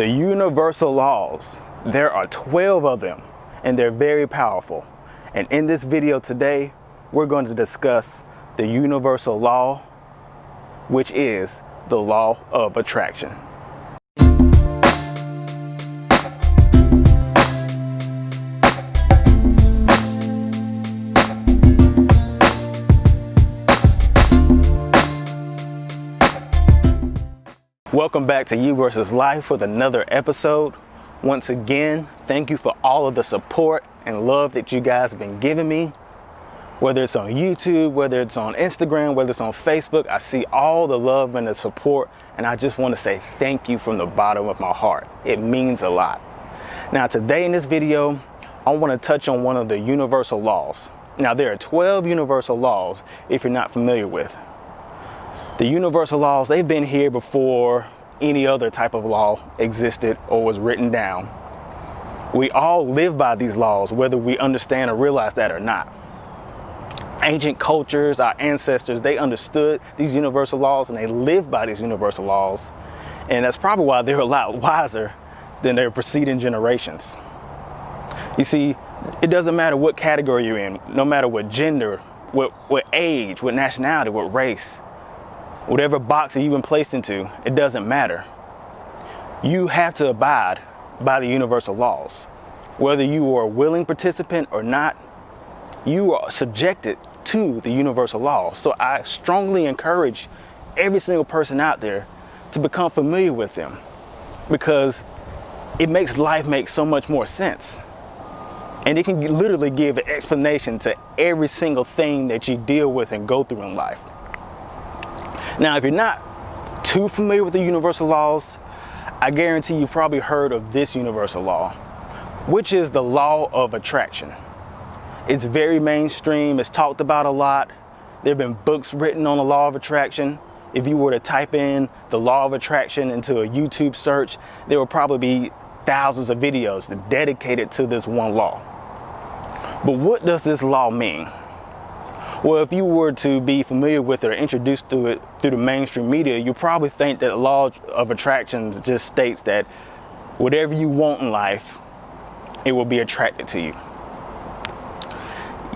The universal laws, there are 12 of them, and they're very powerful. And in this video today, we're going to discuss the universal law, which is the law of attraction. Welcome back to You versus Life with another episode. Once again, thank you for all of the support and love that you guys have been giving me. Whether it's on YouTube, whether it's on Instagram, whether it's on Facebook, I see all the love and the support, and I just want to say thank you from the bottom of my heart. It means a lot. Now today in this video, I want to touch on one of the universal laws. Now there are 12 universal laws if you're not familiar with. The universal laws, they've been here before any other type of law existed or was written down. We all live by these laws, whether we understand or realize that or not. Ancient cultures, our ancestors, they understood these universal laws and they lived by these universal laws. And that's probably why they're a lot wiser than their preceding generations. You see, it doesn't matter what category you're in, no matter what gender, what age, what nationality, what race. Whatever box that you've been placed into, it doesn't matter. You have to abide by the universal laws. Whether you are a willing participant or not, you are subjected to the universal laws. So I strongly encourage every single person out there to become familiar with them, because it makes life make so much more sense. And it can literally give an explanation to every single thing that you deal with and go through in life. Now, if you're not too familiar with the universal laws, I guarantee you've probably heard of this universal law, which is the law of attraction. It's very mainstream. It's talked about a lot. There have been books written on the law of attraction. If you were to type in the law of attraction into a YouTube search, there will probably be thousands of videos dedicated to this one law. But what does this law mean? Well, if you were to be familiar with it or introduced to it through the mainstream media, you probably think that the law of attraction just states that whatever you want in life, it will be attracted to you.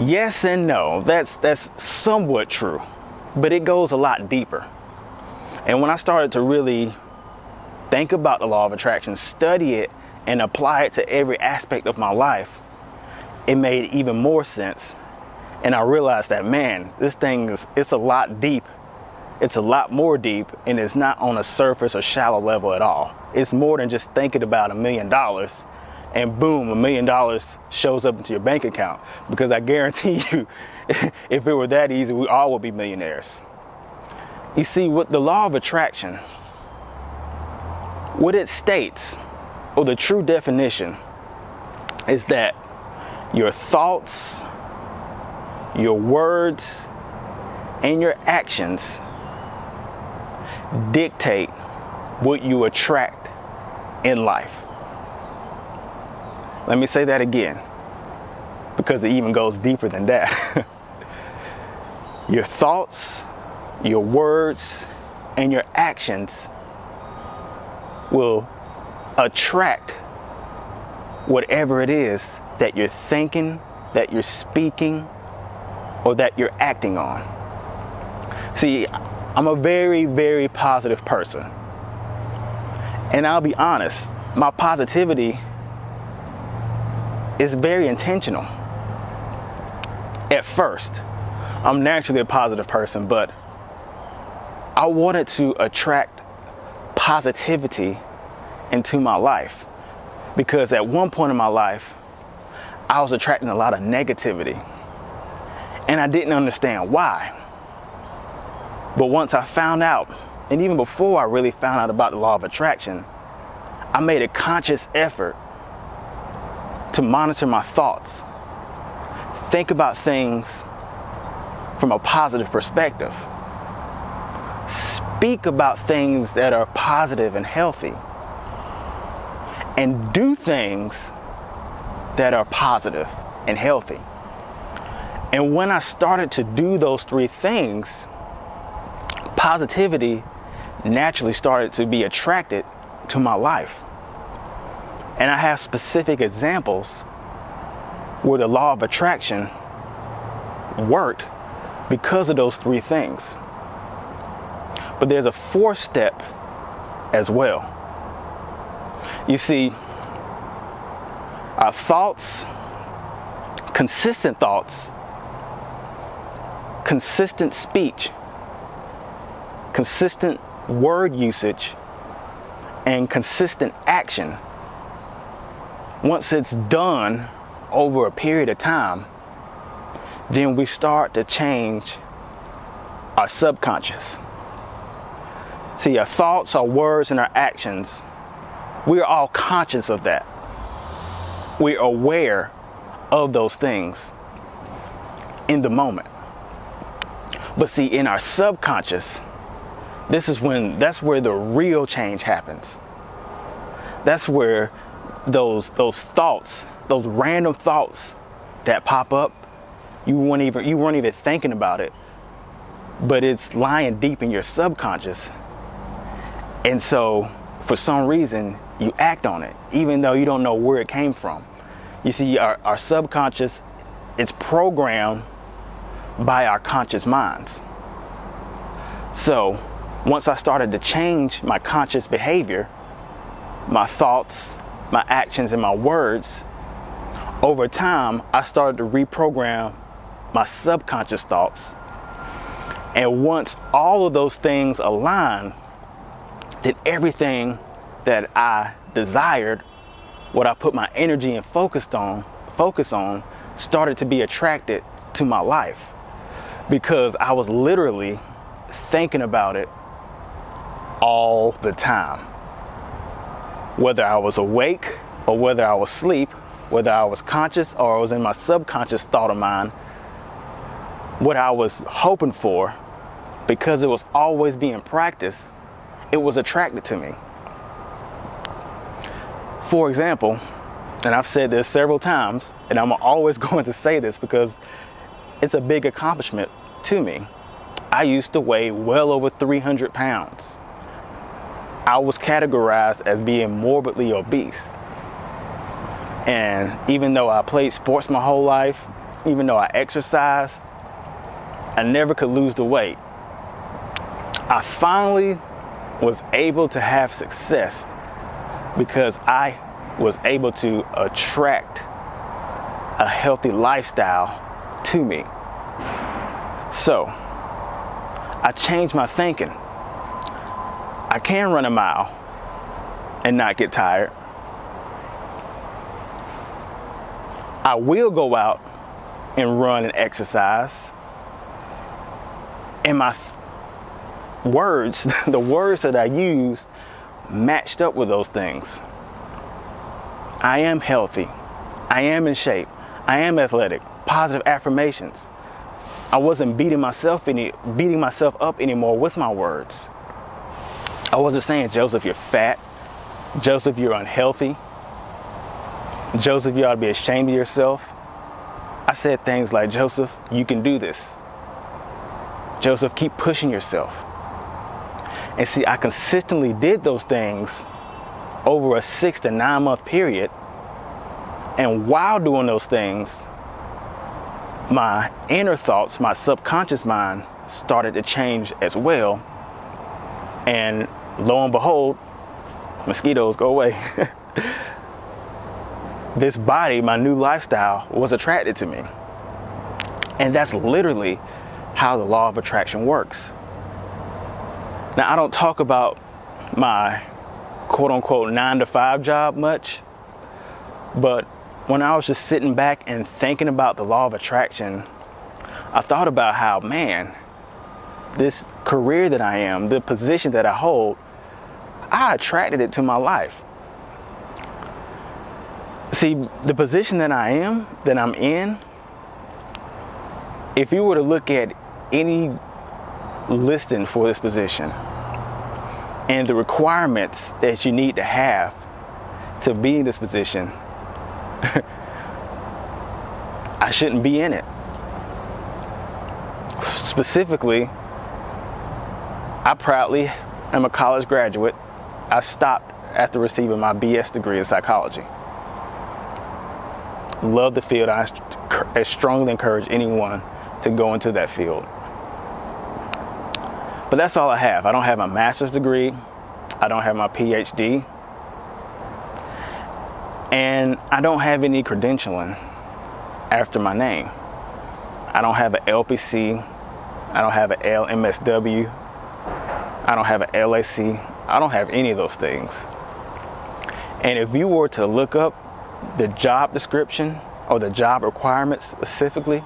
Yes and no, that's somewhat true, but it goes a lot deeper. And when I started to really think about the law of attraction, study it, and apply it to every aspect of my life, it made even more sense. And I realized that, man, this thing it's a lot deep. It's a lot more deep, and it's not on a surface or shallow level at all. It's more than just thinking about $1 million and boom, $1 million shows up into your bank account. Because I guarantee you, if it were that easy, we all would be millionaires. You see, what the law of attraction, what it states, or the true definition, is that your thoughts, your words, and your actions dictate what you attract in life. Let me say that again, because it even goes deeper than that. Your thoughts, your words, and your actions will attract whatever it is that you're thinking, that you're speaking, or that you're acting on. See, I'm a very, very positive person. And I'll be honest, my positivity is very intentional. At first, I'm naturally a positive person, but I wanted to attract positivity into my life, because at one point in my life, I was attracting a lot of negativity. And I didn't understand why. But once I found out, and even before I really found out about the law of attraction, I made a conscious effort to monitor my thoughts, think about things from a positive perspective, speak about things that are positive and healthy, and do things that are positive and healthy. And when I started to do those three things, positivity naturally started to be attracted to my life. And I have specific examples where the law of attraction worked because of those three things. But there's a fourth step as well. You see, our thoughts, consistent thoughts, consistent speech, consistent word usage, and consistent action, once it's done over a period of time, then we start to change our subconscious. See, our thoughts, our words, and our actions, we are all conscious of that. We're aware of those things in the moment. But see, in our subconscious, that's where the real change happens. That's where those thoughts, those random thoughts that pop up, you weren't even thinking about it, but it's lying deep in your subconscious. And so for some reason you act on it, even though you don't know where it came from. You see, our subconscious, it's programmed by our conscious minds. So once I started to change my conscious behavior, my thoughts, my actions, and my words, over time, I started to reprogram my subconscious thoughts. And once all of those things align, then everything that I desired, what I put my energy and focus on, started to be attracted to my life, because I was literally thinking about it all the time. Whether I was awake or whether I was asleep, whether I was conscious or I was in my subconscious thought of mine, what I was hoping for, because it was always being practiced, it was attracted to me. For example, and I've said this several times, and I'm always going to say this because it's a big accomplishment to me. I used to weigh well over 300 pounds. I was categorized as being morbidly obese. And even though I played sports my whole life, even though I exercised, I never could lose the weight. I finally was able to have success because I was able to attract a healthy lifestyle to me. So I changed my thinking. I can run a mile and not get tired. I will go out and run and exercise. And my words, the words that I used, matched up with those things. I am healthy. I am in shape. I am athletic. Positive affirmations. I wasn't beating myself up anymore with my words. I wasn't saying, Joseph, you're fat. Joseph, you're unhealthy. Joseph, you ought to be ashamed of yourself. I said things like, Joseph, you can do this. Joseph, keep pushing yourself. And see, I consistently did those things over a 6 to 9 month period. And while doing those things, my inner thoughts, my subconscious mind started to change as well. And lo and behold, mosquitoes, go away. This body, my new lifestyle, was attracted to me. And that's literally how the law of attraction works. Now, I don't talk about my quote unquote 9-to-5 job much, but when I was just sitting back and thinking about the law of attraction, I thought about how, man, this career that I am, the position that I hold, I attracted it to my life. See, the position that I'm in, if you were to look at any listing for this position and the requirements that you need to have to be in this position, I shouldn't be in it. Specifically, I proudly am a college graduate. I stopped after receiving my BS degree in psychology. Love the field. I strongly encourage anyone to go into that field. But that's all I have. I don't have my master's degree. I don't have my PhD. And I don't have any credentialing after my name. I don't have an LPC. I don't have an LMSW. I don't have an LAC. I don't have any of those things. And if you were to look up the job description or the job requirements specifically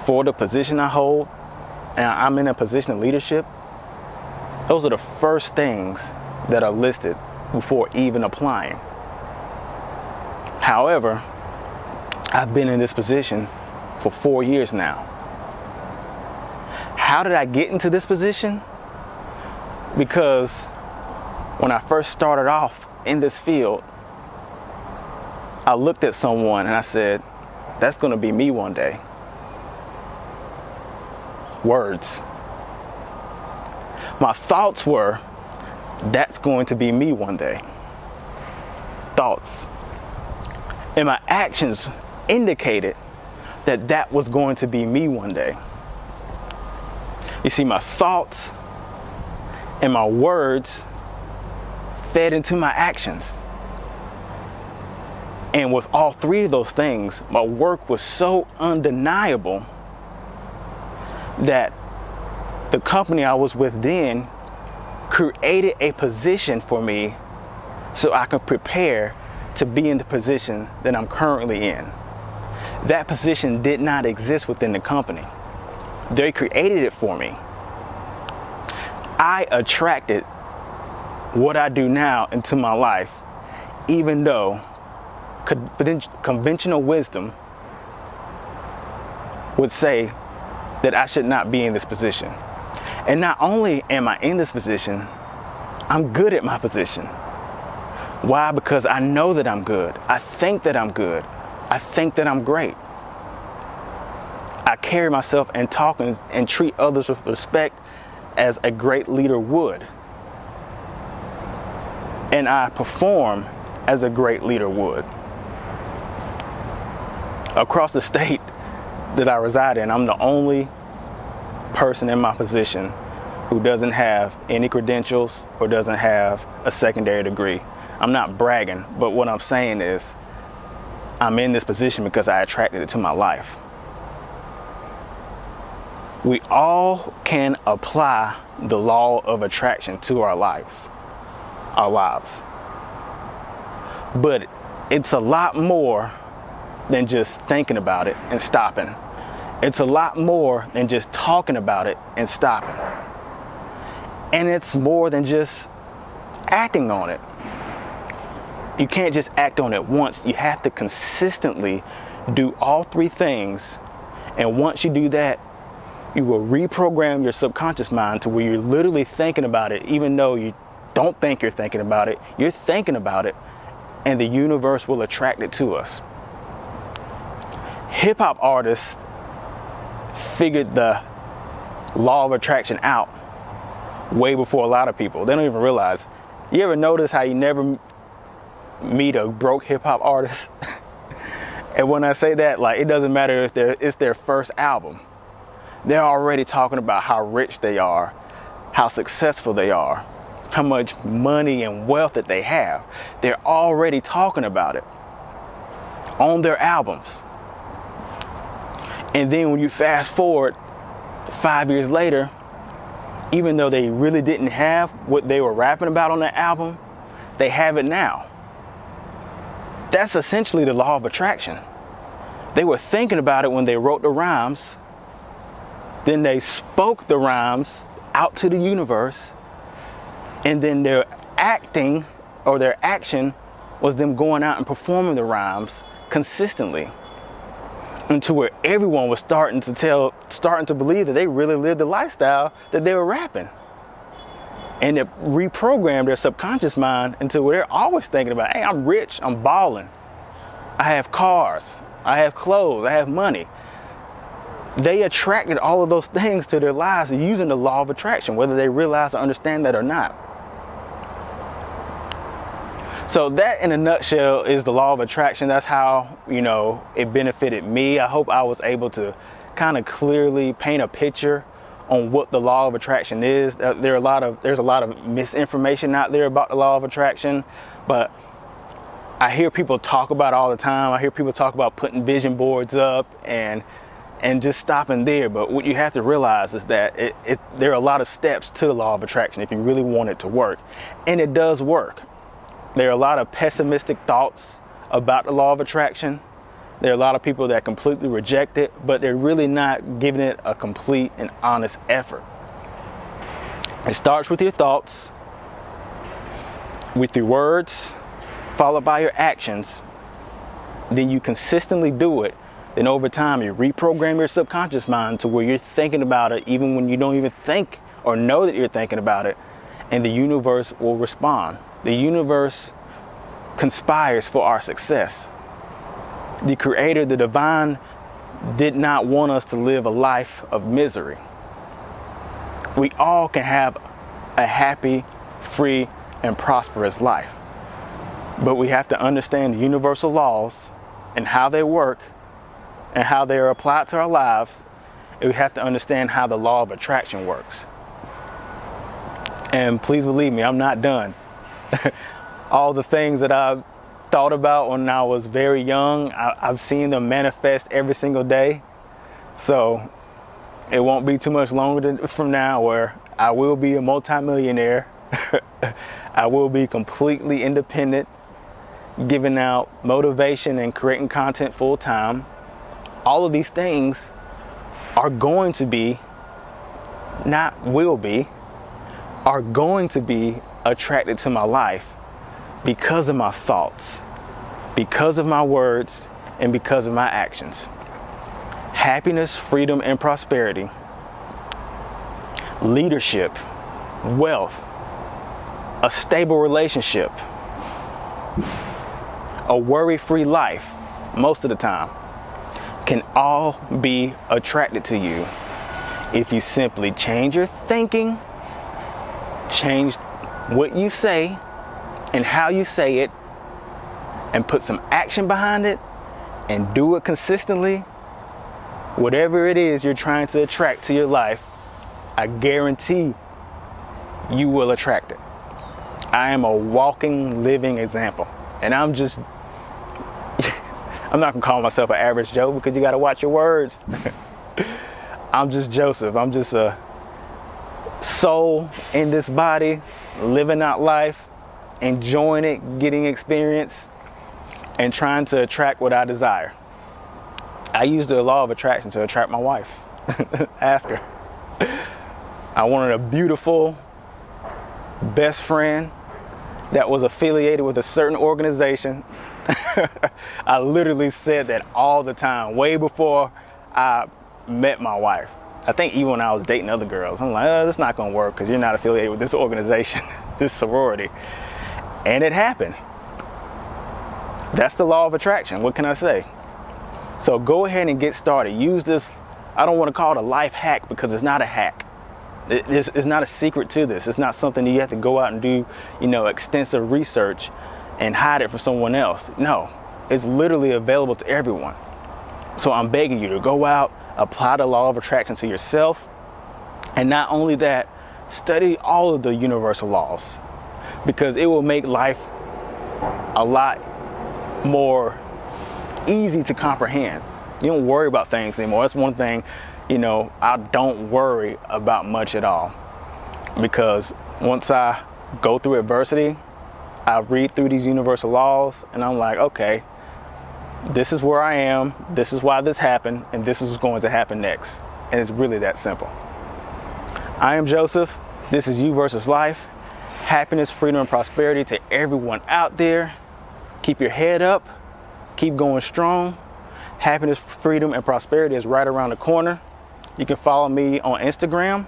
for the position I hold, and I'm in a position of leadership, those are the first things that are listed before even applying. However, I've been in this position for 4 years now. How did I get into this position? Because when I first started off in this field, I looked at someone and I said, that's going to be me one day. Words. My thoughts were, that's going to be me one day. Thoughts. And my actions indicated that that was going to be me one day. You see, my thoughts and my words fed into my actions. And with all three of those things, my work was so undeniable that the company I was with then created a position for me so I could prepare to be in the position that I'm currently in. That position did not exist within the company. They created it for me. I attracted what I do now into my life, even though conventional wisdom would say that I should not be in this position. And not only am I in this position, I'm good at my position. Why? Because I know that I'm good. I think that I'm good. I think that I'm great. I carry myself and talk and treat others with respect as a great leader would. And I perform as a great leader would. Across the state that I reside in, I'm the only person in my position who doesn't have any credentials or doesn't have a secondary degree. I'm not bragging, but what I'm saying is I'm in this position because I attracted it to my life. We all can apply the law of attraction to our lives. But it's a lot more than just thinking about it and stopping. It's a lot more than just talking about it and stopping. And it's more than just acting on it. You can't just act on it once. You have to consistently do all three things. And once you do that, you will reprogram your subconscious mind to where you're literally thinking about it, even though you don't think you're thinking about it. You're thinking about it, and the universe will attract it to us. Hip-hop artists figured the law of attraction out way before a lot of people. They don't even realize. You ever notice how you never meet a broke hip-hop artist? And when I say that, like, it doesn't matter if it's their first album. They're already talking about how rich they are, how successful they are, how much money and wealth that they have. They're already talking about it on their albums. And then when you fast forward 5 years later, even though they really didn't have what they were rapping about on that album, they have it now. That's essentially the law of attraction. They were thinking about it when they wrote the rhymes. Then they spoke the rhymes out to the universe. And then their acting or their action was them going out and performing the rhymes consistently, until where everyone was starting to believe that they really lived the lifestyle that they were rapping. And it reprogrammed their subconscious mind into where they're always thinking about, hey, I'm rich, I'm balling, I have cars, I have clothes, I have money. They attracted all of those things to their lives using the law of attraction, whether they realize or understand that or not. So that in a nutshell is the law of attraction. That's how, it benefited me. I hope I was able to kind of clearly paint a picture on what the law of attraction is. There's a lot of misinformation out there about the law of attraction, but I hear people talk about it all the time. I hear people talk about putting vision boards up and just stopping there. But what you have to realize is that there are a lot of steps to the law of attraction if you really want it to work. And it does work. There are a lot of pessimistic thoughts about the law of attraction. There are a lot of people that completely reject it, but they're really not giving it a complete and honest effort. It starts with your thoughts, with your words, followed by your actions. Then you consistently do it. Then over time, you reprogram your subconscious mind to where you're thinking about it even when you don't even think or know that you're thinking about it, and the universe will respond. The universe conspires for our success. The Creator, the Divine, did not want us to live a life of misery. We all can have a happy, free, and prosperous life. But we have to understand the universal laws and how they work and how they are applied to our lives. And we have to understand how the law of attraction works. And please believe me, I'm not done. All the things that I've thought about when I was very young, I've seen them manifest every single day. So it won't be too much longer from now where I will be a multimillionaire. I will be completely independent, giving out motivation and creating content full time. All of these things are going to be, not will be, are going to be attracted to my life because of my thoughts, because of my words, and because of my actions. Happiness, freedom, and prosperity, leadership, wealth, a stable relationship, a worry-free life, most of the time, can all be attracted to you if you simply change your thinking, change what you say and how you say it, and put some action behind it and do it consistently. Whatever it is you're trying to attract to your life, I guarantee you will attract it. I am a walking, living example. And I'm not gonna call myself an average Joe because you gotta watch your words. I'm just Joseph. I'm just a soul in this body, living out life, enjoying it, getting experience, and trying to attract what I desire. I use the law of attraction to attract my wife. Ask her. I wanted a beautiful best friend that was affiliated with a certain organization. I literally said that all the time, way before I met my wife. I think even when I was dating other girls, I'm like, oh, that's not gonna work because you're not affiliated with this organization, this sorority. And it happened. That's the law of attraction. What can I say? So go ahead and get started. Use this, I don't want to call it a life hack because it's not a hack. It's not a secret to this. It's not something that you have to go out and do, extensive research and hide it from someone else. No, it's literally available to everyone. So I'm begging you to go out, apply the law of attraction to yourself. And not only that, study all of the universal laws, because it will make life a lot more easy to comprehend. You don't worry about things anymore. That's one thing, I don't worry about much at all, because once I go through adversity, I read through these universal laws and I'm like, okay, this is where I am, this is why this happened, and this is what's going to happen next. And it's really that simple. I am Joseph. This is You versus Life. Happiness, freedom, and prosperity to everyone out there. Keep your head up. Keep going strong. Happiness, freedom, and prosperity is right around the corner. You can follow me on Instagram,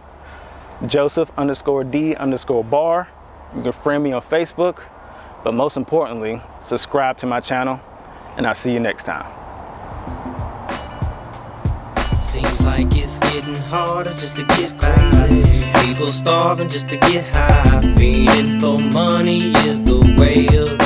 Joseph_D_Barr. You can friend me on Facebook. But most importantly, subscribe to my channel, and I'll see you next time. Seems like it's getting harder just to get crazy. People starving just to get high. Feeding for money is the way of